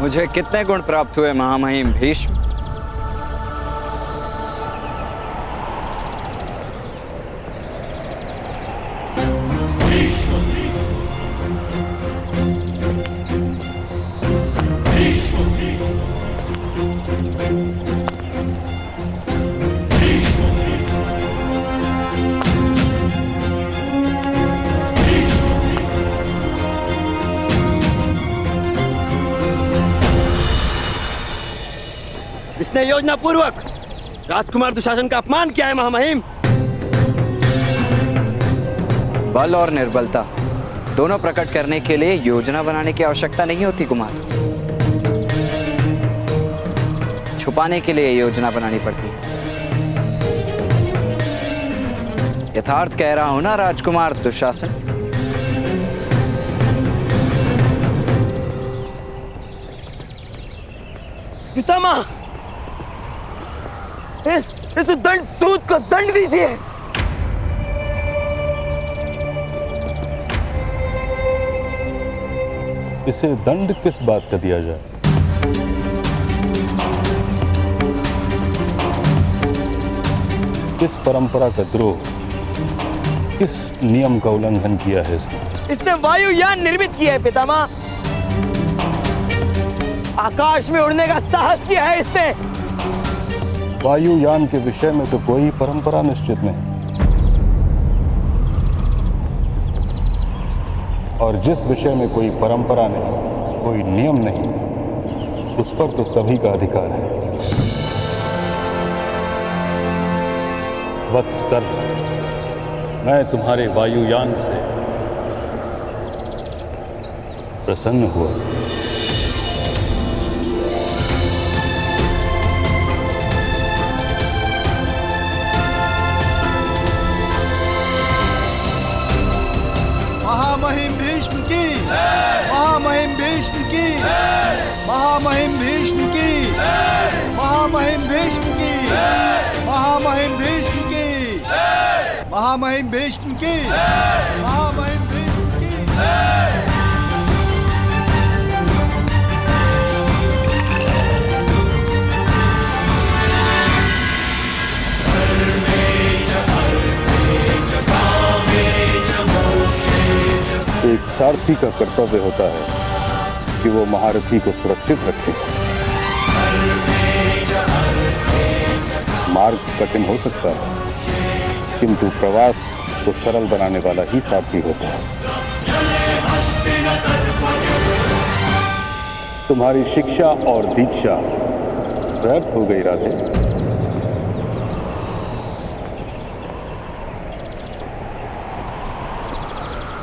मुझे कितने गुण प्राप्त हुए महामहिम भीष्म? इसने योजना पूर्वक राजकुमार दुशासन का अपमान किया है महामहिम। बल और निर्बलता दोनों प्रकट करने के लिए योजना बनाने की आवश्यकता नहीं होती कुमार। छुपाने के लिए योजना बनानी पड़ती है। यथार्थ कह रहा हूं ना राजकुमार दुशासन? पितामह, इस दंड सूद को दंड दीजिए। इसे दंड किस बात का दिया जाए? किस परंपरा का द्रोह, किस नियम का उल्लंघन किया है इसने वायुयान निर्मित किया है पितामह। आकाश में उड़ने का साहस किया है इसने। वायुयान के विषय में तो कोई परंपरा निश्चित नहीं, और जिस विषय में कोई परंपरा नहीं, कोई नियम नहीं, उस पर तो सभी का अधिकार है। वत्सकर, मैं तुम्हारे वायुयान से प्रसन्न हुआ। महामहिम भीष्म की, महामहिम भीष्म की, महामहिम भीष्म की, महामहिम भीष्म की, महामहिम भीष्म की, महामहिम भीष्म की, महामहिम भीष्म की। एक सारथी का कर्तव्य होता है कि वो महारथी को सुरक्षित रखे। मार्ग कठिन हो सकता है, किंतु प्रवास को सरल बनाने वाला ही सारथी होता है। तुम्हारी शिक्षा और दीक्षा व्यर्थ हो गई राधे।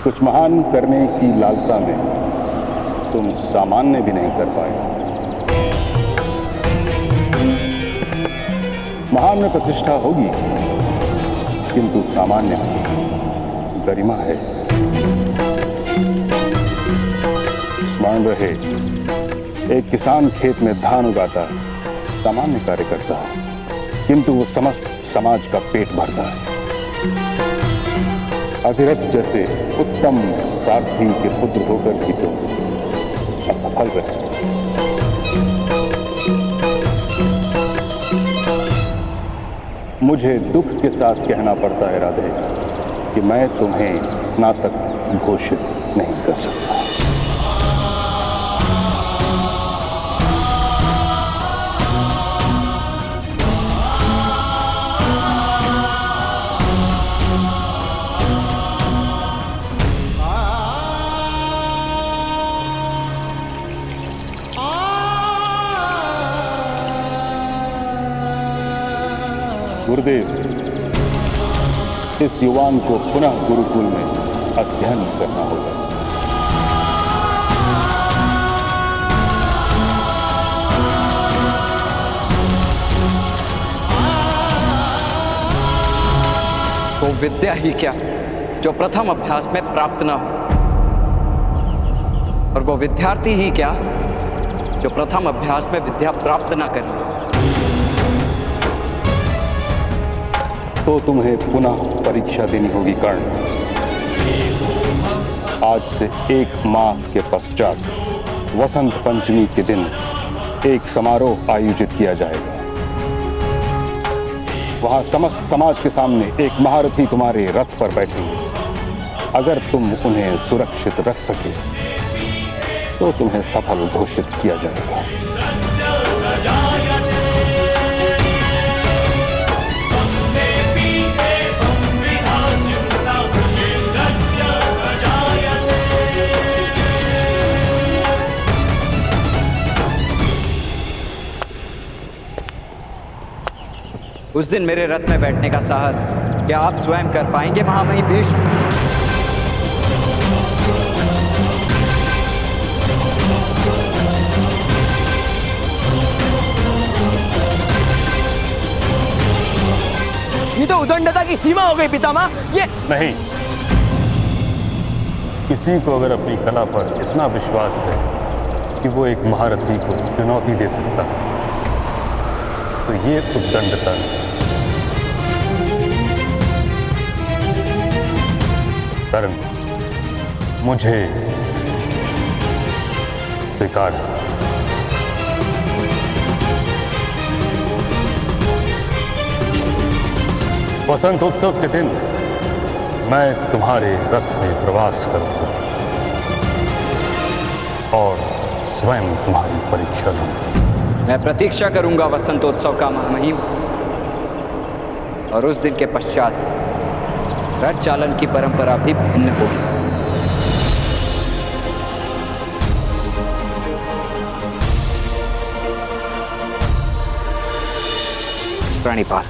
कुछ महान करने की लालसा में तुम सामान्य भी नहीं कर पाए। महान में प्रतिष्ठा होगी, किंतु सामान्य में गरिमा है। स्मरण रहे, एक किसान खेत में धान उगाता है, सामान्य कार्य करता है, किंतु वो समस्त समाज का पेट भरता है। अधिरथ जैसे उत्तम सारथी के पुत्र होकर भी तो असफल रहे। मुझे दुख के साथ कहना पड़ता है राधे कि मैं तुम्हें स्नातक घोषित नहीं कर सकता। गुरुदेव, इस युवान को पुनः गुरुकुल में अध्ययन करना होगा। वो विद्या ही क्या जो प्रथम अभ्यास में प्राप्त न हो, और वो विद्यार्थी ही क्या जो प्रथम अभ्यास में विद्या प्राप्त न करे। तो तुम्हें पुनः परीक्षा देनी होगी कर्ण। आज से 1 मास के पश्चात वसंत पंचमी के दिन एक समारोह आयोजित किया जाएगा। वहां समस्त समाज के सामने एक महारथी तुम्हारे रथ पर बैठेंगे। अगर तुम उन्हें सुरक्षित रख सके तो तुम्हें सफल घोषित किया जाएगा। उस दिन मेरे रथ में बैठने का साहस क्या आप स्वयं कर पाएंगे महामहिम भीष्म? ये तो उदंडता की सीमा हो गई पितामह। ये नहीं, किसी को अगर अपनी कला पर इतना विश्वास है कि वो एक महारथी को चुनौती दे सकता है तो ये उद्दंडता है। कर्ण, मुझे स्वीकार है। वसंत उत्सव के दिन मैं तुम्हारे रथ में प्रवास करूंगा और स्वयं तुम्हारी परीक्षा लूंगा। मैं प्रतीक्षा करूंगा वसंतोत्सव का महामहिम, और उस दिन के पश्चात रथ चालन की परंपरा भी भिन्न होगी। प्रणिपात।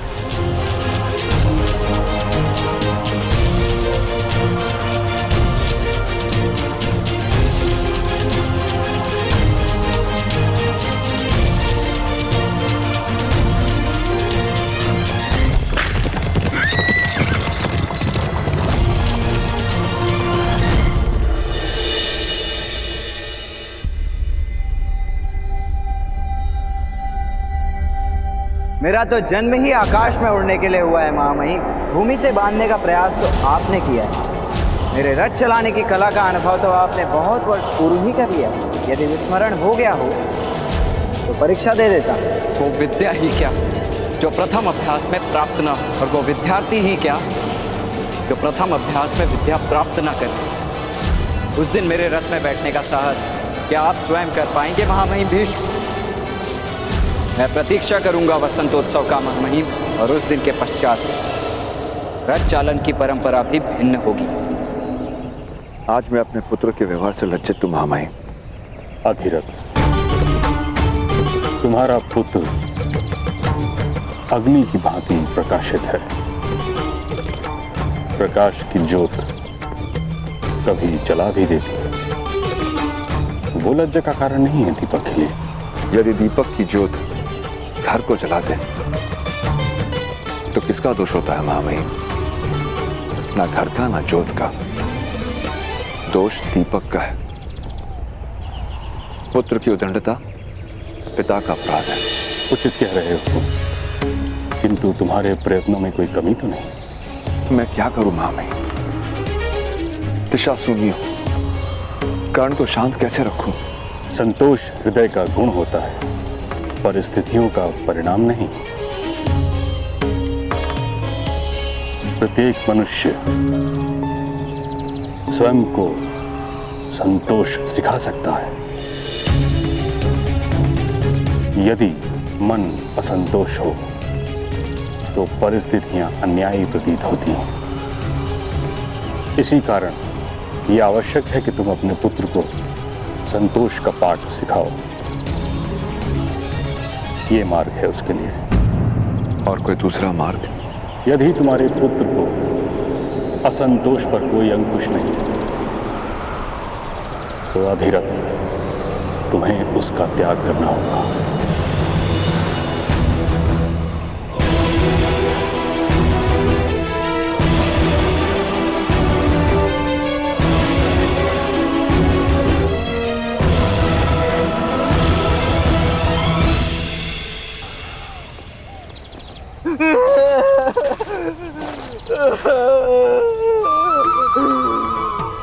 मेरा तो जन्म ही आकाश में उड़ने के लिए हुआ है महामहिम। भूमि से बांधने का प्रयास तो आपने किया है। मेरे रथ चलाने की कला का अनुभव तो आपने बहुत वर्ष पूर्व ही कर लिया। यदि विस्मरण हो गया हो तो परीक्षा दे देता। वो विद्या ही क्या जो प्रथम अभ्यास में प्राप्त न हो, और वो विद्यार्थी ही क्या जो प्रथम अभ्यास में विद्या प्राप्त न करे। उस दिन मेरे रथ में बैठने का साहस क्या आप स्वयं कर पाएंगे महामहिम भीष्म? मैं प्रतीक्षा करूंगा वसंतोत्सव का महामहिम, और उस दिन के पश्चात रथ चालन की परंपरा भी भिन्न होगी। आज मैं अपने पुत्र के व्यवहार से लज्जित हूं महामहिम। अधिरथ, तुम्हारा पुत्र अग्नि की भांति प्रकाशित है। प्रकाश की ज्योत कभी जला भी देती है। वो लज्जा का कारण नहीं है दीपक के लिए। यदि दीपक की ज्योत घर को जला दे तो किसका दोष होता है महामहिम? ना घर का ना ज्योत का, दोष दीपक का है। पुत्र की उदंडता पिता का अपराध है। उचित कह रहे हो तुम, किंतु तुम्हारे प्रयत्नों में कोई कमी तो नहीं। तो मैं क्या करूं महामहिम? दिशा शून्य हो, कर्ण को शांत कैसे रखूं? संतोष हृदय का गुण होता है, परिस्थितियों का परिणाम नहीं। प्रत्येक मनुष्य स्वयं को संतोष सिखा सकता है। यदि मन असंतोष हो तो परिस्थितियां अन्यायी प्रतीत होती हैं। इसी कारण यह आवश्यक है कि तुम अपने पुत्र को संतोष का पाठ सिखाओ। ये मार्ग है उसके लिए। और कोई दूसरा मार्ग? यदि तुम्हारे पुत्र को असंतोष पर कोई अंकुश नहीं तो अधिरथ तुम्हें उसका त्याग करना होगा।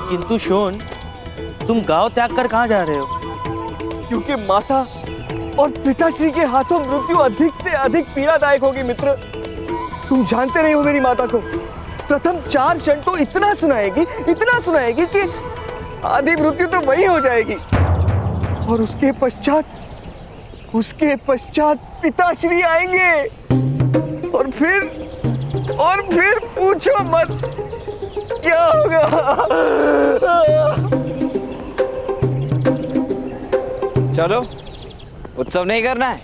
किंतु शोन, तुम गांव त्याग कर कहाँ जा रहे हो? क्योंकि माता और पिताश्री के हाथों मृत्यु अधिक से अधिक पीड़ादायक होगी मित्र। तुम जानते नहीं हो मेरी माता को। प्रथम 4 क्षण तो इतना सुनाएगी कि आधी मृत्यु तो वही हो जाएगी, और उसके पश्चात पिताश्री आएंगे, और फिर पूछो मत क्या होगा। चलो, उत्सव नहीं करना है?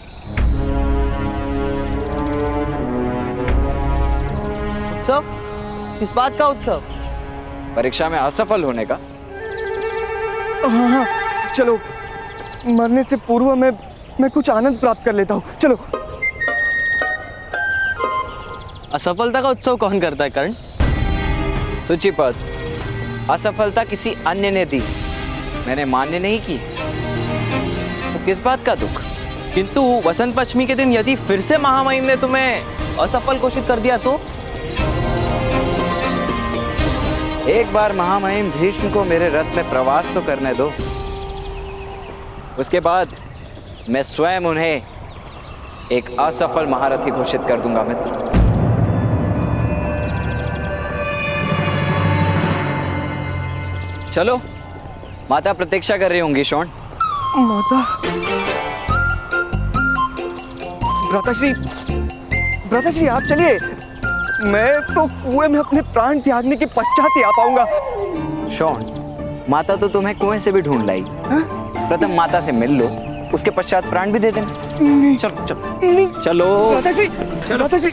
उत्सव? किस बात का उत्सव? परीक्षा में असफल होने का। हाँ, चलो, मरने से पूर्व मैं कुछ आनंद प्राप्त कर लेता हूँ। चलो। असफलता का उत्सव कौन करता है कर्ण? सूचीपद, असफलता किसी अन्य ने दी, मैंने मान्य नहीं की, तो किस बात का दुख? किंतु वसंत पंचमी के दिन यदि फिर से महामहिम ने तुम्हें असफल घोषित कर दिया तो? एक बार महामहिम भीष्म को मेरे रथ में प्रवास तो करने दो, उसके बाद मैं स्वयं उन्हें एक असफल महारथी घोषित कर दूंगा मित्र। चलो, माता प्रतीक्षा कर रही होंगी शोण। माता? भ्राताश्री आप चलिए, मैं तो कुएं में अपने प्राण त्यागने के पश्चात ही आ पाऊंगा। शोण, माता तो तुम्हें कुएं से भी ढूंढ लाई। प्रथम माता से मिल लो, उसके पश्चात प्राण भी दे देना। चलो चलो चलो भ्राताश्री।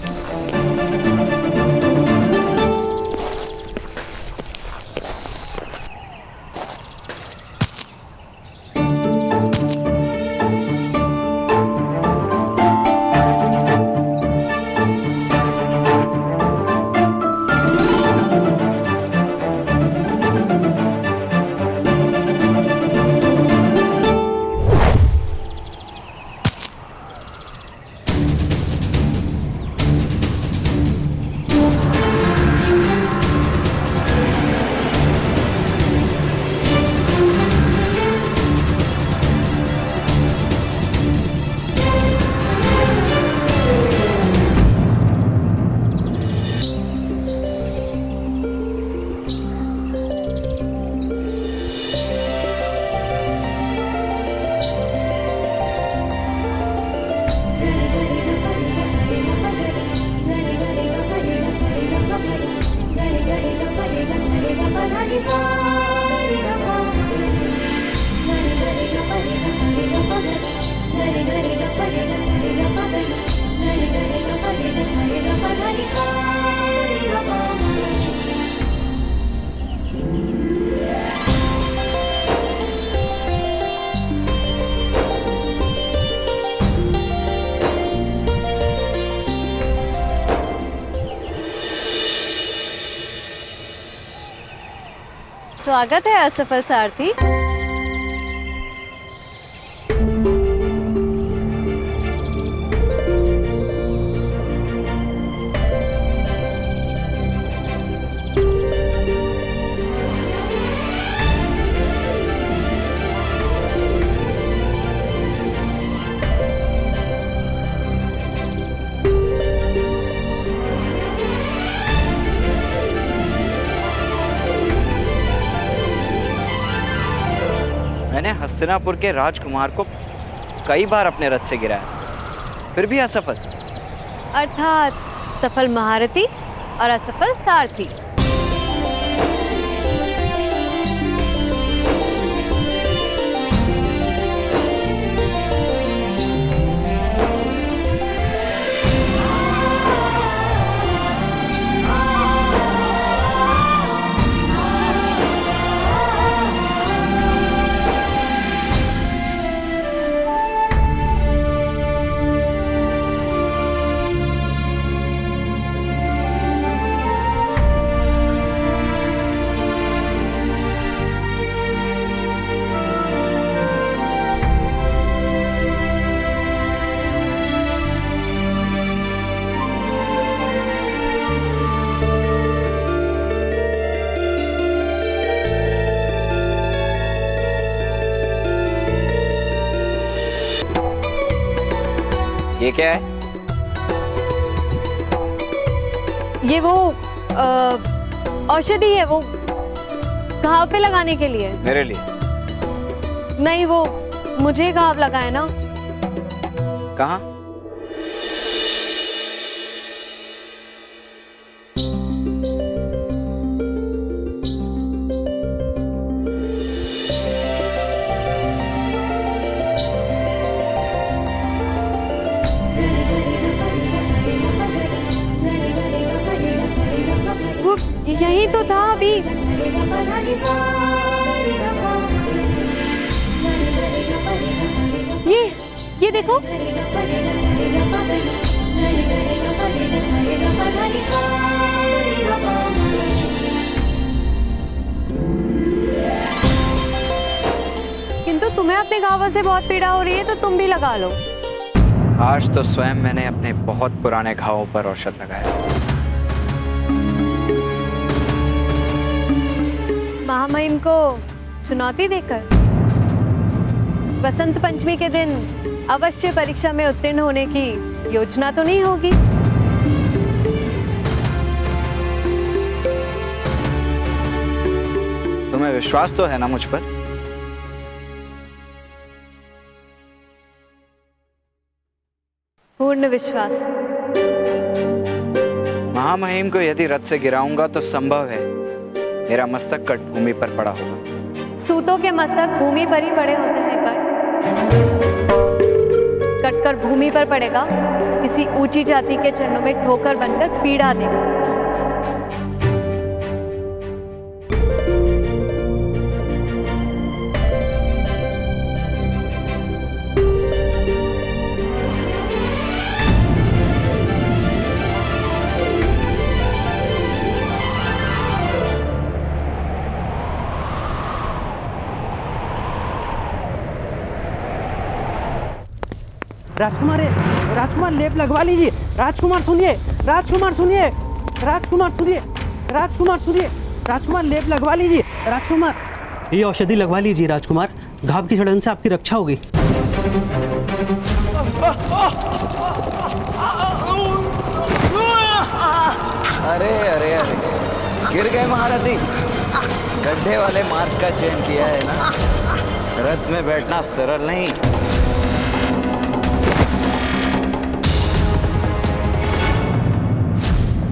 स्वागत है असफल सारथी। मैंने हस्तिनापुर के राजकुमार को कई बार अपने रथ से गिराया, फिर भी असफल। अर्थात सफल महारथी और असफल सारथी। ये क्या है? ये वो औषधि है, वो घाव पे लगाने के लिए। मेरे लिए? नहीं, वो मुझे घाव लगा है ना। कहाँ? वो यही तो था अभी। ये देखो। किंतु तुम्हें अपने घावों से बहुत पीड़ा हो रही है, तो तुम भी लगा लो। आज तो स्वयं मैंने अपने बहुत पुराने घावों पर औषध लगाया। महामहिम को चुनौती देकर वसंत पंचमी के दिन अवश्य परीक्षा में उत्तीर्ण होने की योजना तो नहीं होगी? तुम्हें विश्वास तो है ना मुझ पर? पूर्ण विश्वास। महामहिम को यदि रथ से गिराऊंगा तो संभव है मेरा मस्तक कट भूमि पर पड़ा होगा। सूतों के मस्तक भूमि पर ही पड़े होते हैं। कट कर भूमि पर पड़ेगा तो किसी ऊंची जाति के चरणों में ठोकर बनकर पीड़ा देगा। राजकुमार राजकुमार लेप लगवा लीजिए। राजकुमार सुनिए, राजकुमार सुनिए, राजकुमार सुनिए, राजकुमार सुनिए, राजकुमार लेप लगवा लीजिए। राजकुमार ये औषधि लगवा लीजिए। राजकुमार घाव की सड़न से आपकी रक्षा होगी। अरे अरे अरे, गिर गए महारथी। गड्ढे वाले मार्ग का चयन किया है ना। रथ में बैठना सरल नहीं।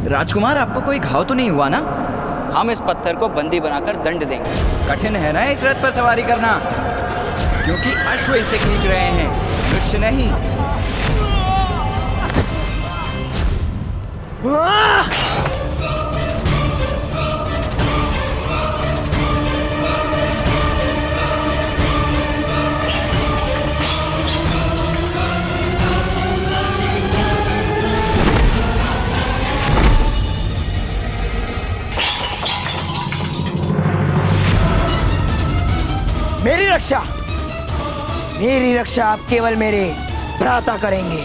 राजकुमार, आपको कोई घाव तो नहीं हुआ ना? हम इस पत्थर को बंदी बनाकर दंड देंगे। कठिन है ना इस रथ पर सवारी करना, क्योंकि अश्व इसे खींच रहे हैं, मनुष्य नहीं। मेरी रक्षा आप केवल मेरे भ्राता करेंगे।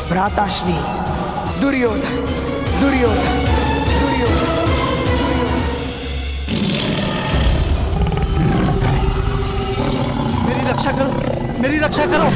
भ्राताश्री दुर्योधन, दुर्योधन, दुर्योधन। मेरी रक्षा करो, मेरी रक्षा करो।